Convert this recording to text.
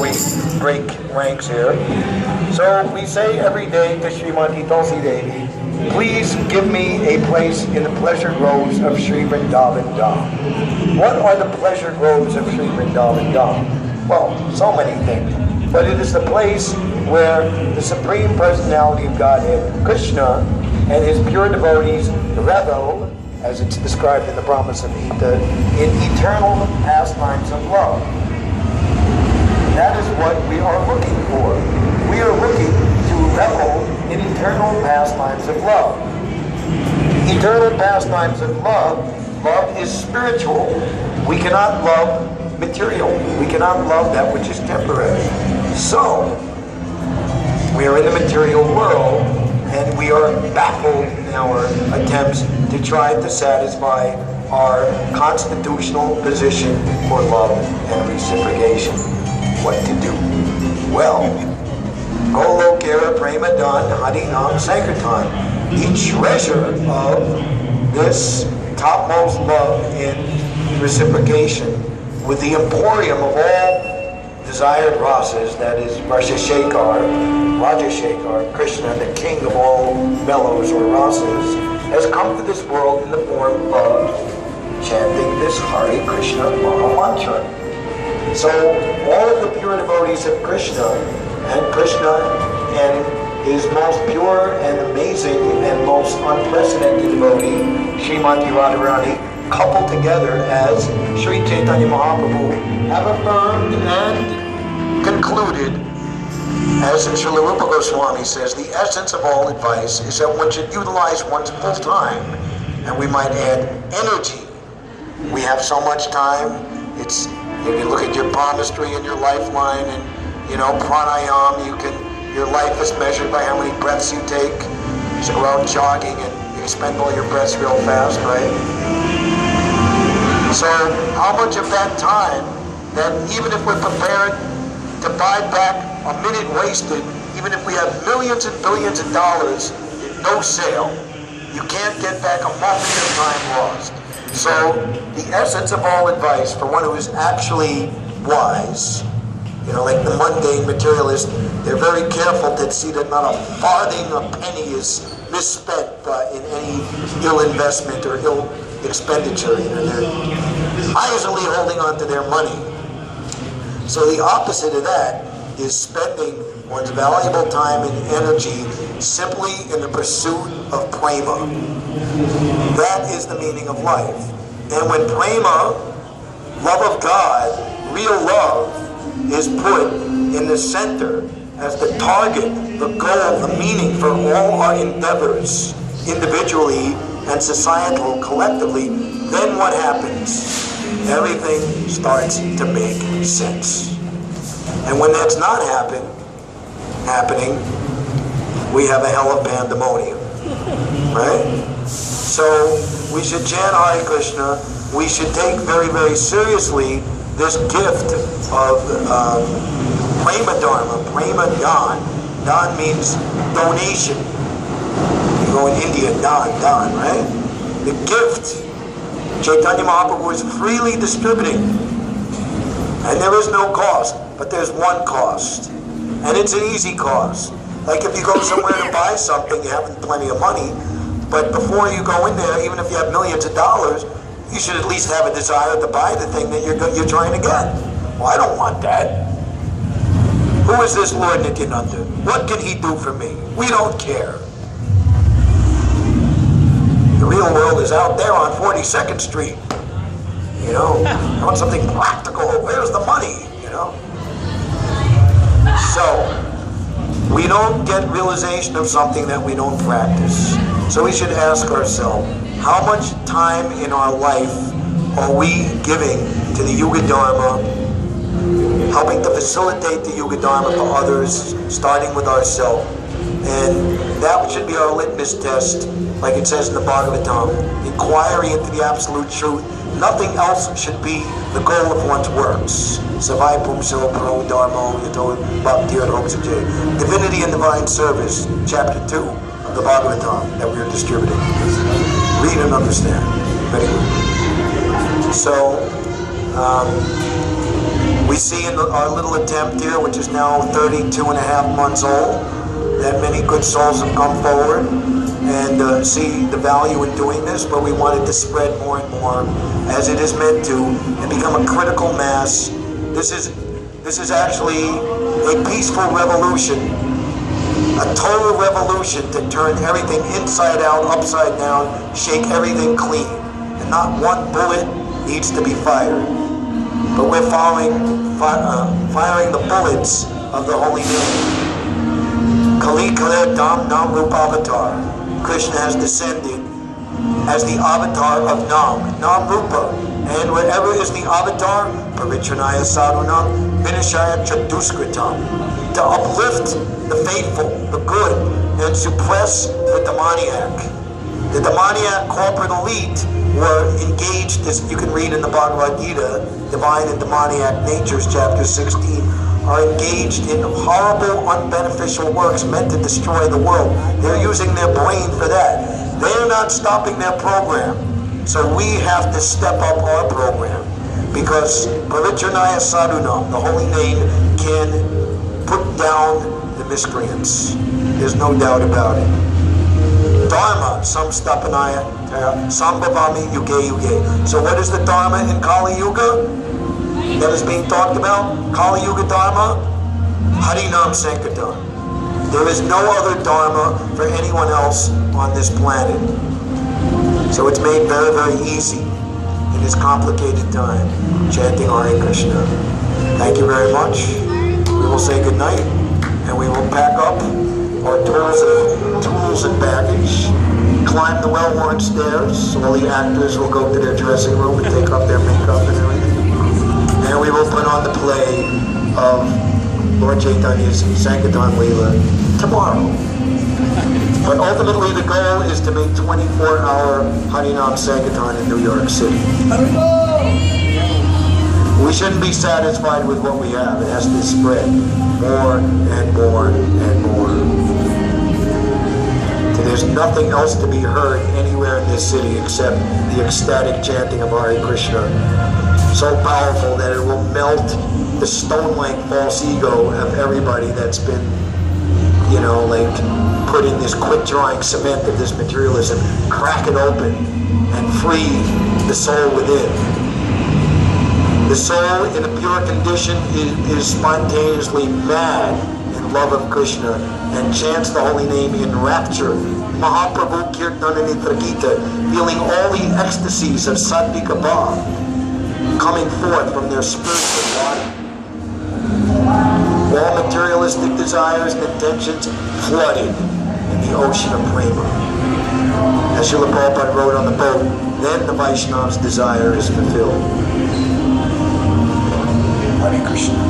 we break ranks here. So we say every day to Srimati Tulsi Devi, please give me a place in the pleasure groves of Sri Vrindavan Dham. What are the pleasure groves of Sri Vrindavan Dham? Well, so many things. But it is the place where the Supreme Personality of Godhead, Krishna, and his pure devotees revel, as it's described in the Brahmas of Gita, in eternal pastimes of love. That is what we are looking for. We are looking to revel in eternal pastimes of love. Eternal pastimes of love. Love is spiritual. We cannot love material. We cannot love that which is temporary. So, we are in the material world, and we are baffled in our attempts to try to satisfy our constitutional position for love and reciprocation. What to do? Well, Golo Kara Prema Dan Hari Nam Sankirtan. The treasure of this topmost love in reciprocation with the emporium of all desired rasas, that is Raja Shekar, Krishna, the king of all mellows or rasas, has come to this world in the form of chanting this Hare Krishna Maha Mantra. So all of the pure devotees of Krishna and his most pure and amazing and most unprecedented devotee, Srimati Radharani, coupled together as Sri Chaitanya Mahaprabhu, have affirmed and concluded, as Srila Rupa Goswami says, the essence of all advice is that one should utilize one's full time, and we might add energy. We have so much time. It's, if you look at your palmistry and your lifeline and, pranayam, your life is measured by how many breaths you take. So go out jogging and you spend all your breaths real fast, right? So how much of that time, that even if we're prepared to buy back a minute wasted, even if we have millions and billions of dollars in no sale, you can't get back a moment of time lost. So the essence of all advice for one who is actually wise, like the mundane materialist, they're very careful to see that not a farthing, a penny is misspent in any ill investment or ill expenditure. They're wisely holding on to their money. So the opposite of that is spending one's valuable time and energy simply in the pursuit of prema. That is the meaning of life. And when prema, love of God, real love, is put in the center as the target, the goal, the meaning for all our endeavors, individually and societal, collectively, then what happens? Everything starts to make sense. And when that's not happening, we have a hell of pandemonium, right? So we should chant Hare Krishna. We should take very, very seriously this gift of Prema Dharma, Prema Dan. Dan means donation. You go in India, Dan, right? The gift Chaitanya Mahaprabhu is freely distributing. And there is no cost, but there's one cost. And it's an easy cost. Like if you go somewhere to buy something, you have plenty of money, but before you go in there, even if you have millions of dollars, you should at least have a desire to buy the thing that you're trying to get. Well, I don't want that. Who is this Lord Nityananda? What can he do for me? We don't care. The real world is out there on 42nd Street. I want something practical. Where's the money? So, we don't get realization of something that we don't practice. So we should ask ourselves, how much time in our life are we giving to the Yuga Dharma, helping to facilitate the Yuga Dharma for others, starting with ourselves? And that should be our litmus test, like it says in the Bhagavatam, inquiry into the absolute truth. Nothing else should be the goal of one's works. Savai Pumso Pro Dharmo Yato Bhaktir Homsaje. Divinity and Divine Service, Chapter 2 of the Bhagavatam that we are distributing. Read and understand. Very good. So, we We see in our little attempt here, which is now 32 and a half months old, that many good souls have come forward and see the value in doing this, but we want it to spread more and more as it is meant to and become a critical mass. This is actually a peaceful revolution, a total revolution to turn everything inside out, upside down, shake everything clean. And not one bullet needs to be fired. But we're firing the bullets of the holy name. Kali Kala Dam Nam Rupa Avatar. Krishna has descended as the avatar of Nam Rupa. And wherever is the avatar, Parichanaya Sadhunam, Vinashaya Chaduskritam, to uplift the faithful, the good, and suppress the demoniac. The demoniac corporate elite were engaged, as you can read in the Bhagavad Gita, Divine and Demoniac Natures, chapter 16, are engaged in horrible, unbeneficial works meant to destroy the world. They're using their brain for that. They're not stopping their program. So we have to step up our program, because Parichanaya Sadhunam, the holy name, can put down the miscreants. There's no doubt about it. Dharma, samstapanaya, sambhavami yuge yuge. So what is the Dharma in Kali Yuga that is being talked about? Kali Yuga Dharma, Harinam Sankirtan. There is no other Dharma for anyone else on this planet. So it's made very, very easy in this complicated time, chanting Hare Krishna. Thank you very much. We will say good night, and we will pack up our tools and baggage, climb the well-worn stairs. All the actors will go to their dressing room and take off their makeup and everything. And we will put on the play of Lord Chaitanya's Sankirtan Leela tomorrow. But ultimately the goal is to make 24-hour Harinam Sankirtan in New York City. We shouldn't be satisfied with what we have. It has to spread more and more and more. There's nothing else to be heard anywhere in this city except the ecstatic chanting of Hare Krishna. So powerful that it will melt the stone-like false ego of everybody that's been, you know, like put in this quick-drying cement of this materialism. Crack it open and free the soul within. The soul in a pure condition is spontaneously mad in love of Krishna and chants the holy name in rapture. Mahaprabhu Kirtana Nitra Gita, feeling all the ecstasies of Sadvika Bhav coming forth from their spiritual body. All materialistic desires and intentions flooded in the ocean of prema. As Srila Prabhupada wrote on the boat, then the Vaishnav's desire is fulfilled. Hare Krishna.